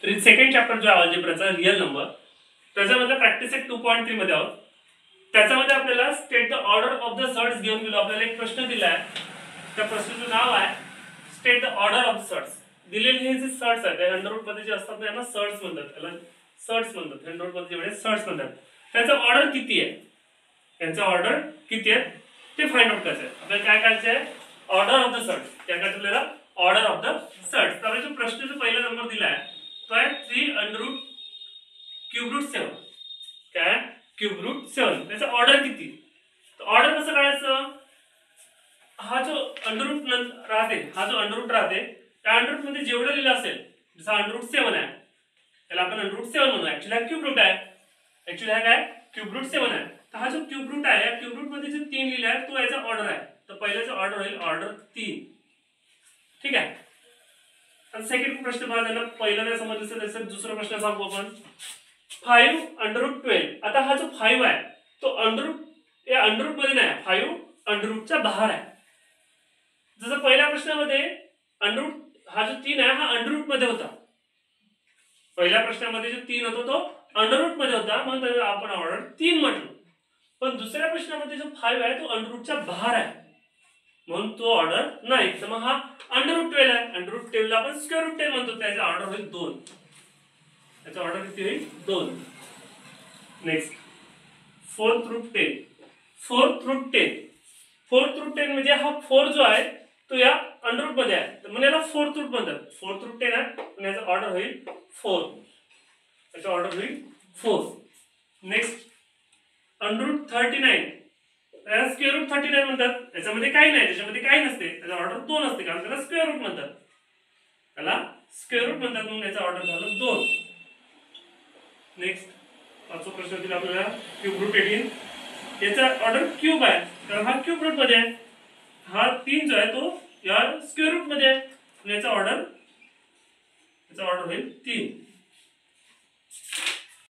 Second chapter जो आहे अल्जेब्राचा रिअल नंबर, त्याच्यामध्ये प्रॅक्टिस 2.3 मध्ये आहोत. त्याच्यामध्ये आपल्याला state the order of the surds घेऊन गेलो. आपल्याला एक प्रश्न दिला आहे, त्या प्रश्नाचं नाव आहे state the order of surds. दिलेले हे जे सर्ट्स आहेत त्या अंडररूट मध्ये जे असतात त्यांना सर्ट्स म्हणतात. त्याला सर्ट्स म्हणतात. अंडररूट मध्ये जेवढे सर्ट्स म्हणतात त्याचा ऑर्डर किती आहे, त्यांचा ऑर्डर किती आहे ते फाइंड आउट करायचं आहे. आपल्याला काय करायचं आहे, ऑर्डर ऑफ द सर्ट्स. काय करायचं आपल्याला, ऑर्डर ऑफ द सर्ट्स. तर जो प्रश्न जो पहिला नंबर दिला आहे तो आहे 3 अंडर क्यूब रूट 7. काय क्यूब रूट 7, त्याचा ऑर्डर किती. तर ऑर्डर कसं काढायचं, हा जो अंडररूट राहते, हा जो अंडररूट राहते त्या अंडररूट मध्ये जेवढं लिहिलं असेल, जसं अंडररूट 7 आहे त्याला आपण अंडररूट 7 म्हणू. ऍक्च्युअली हा क्यूब रूट आहे. ऍक्च्युअली हा काय क्यूब रूट 7 आहे. तर हा जो क्यूब रूट आहे, या क्यूब रूट मध्ये जे 3 लिहिलं आहे तो याचा ऑर्डर आहे. तर पहिल्याचा ऑर्डर होईल ऑर्डर 3. ठीक आहे. आणि सेकंड प्रश्न बघा, त्यांना पहिला नाही समजलं त्याचा दुसरा प्रश्न सांगू आपण. 5 अंडररूट 12. आता हा जो 5 आहे तो अंडररूट या अंडररूट मध्ये नाही, 5 अंडररूटच्या बाहेर आहे. जसं पहिल्या प्रश्नामध्ये अंडररूट हा जो 3 आहे हा अंडररूट मध्ये होता. पहिल्या प्रश्नामध्ये जो 3 होता तो अंडररूट मध्ये होता, म्हणून त्याला आपण ऑर्डर 3 म्हटलं. पण दुसऱ्या प्रश्नामध्ये जो 5 आहे तो अंडररूटच्या बाहेर आहे, म्हणून तो ऑर्डर नाही. तर मग हा अंडररूट 12 आहे. अंडररूट 12 ला आपण स्क्वेअर रूट 10 म्हणतो. त्याचा ऑर्डर होईल 2. त्याचा ऑर्डर किती होईल, 2. Next fourth root 10. Fourth root 10. Fourth root 10 म्हणजे हा 4 जो आहे तो या अंडररूट मध्ये आहे, तर म्हणजे याला फोर्थ रूट म्हणतात. फोर्थ रूट 10 आहे आणि याचा ऑर्डर होईल 4. त्याचा ऑर्डर होईल 4. Next under root 39. त्याला स्क्वेअर रूट 39 म्हणतात. याच्यामध्ये काही नाही, त्याच्यामध्ये काही नसते, त्याचा ऑर्डर 2 असते कारण त्याला स्क्वेअर रूट म्हणतात. त्याला स्क्वेअर रूट म्हणतात म्हणून याचा ऑर्डर झालं 2. नेक्स्ट पाचवा प्रश्न दिला आपल्याला क्यूब रूट 18. याचा ऑर्डर क्यूब आहे कारण हा क्यूब रूट मध्ये आहे. हा 3 जो आहे तो या स्क्वेअर रूट मध्ये आहे. याचा ऑर्डर होईल 3.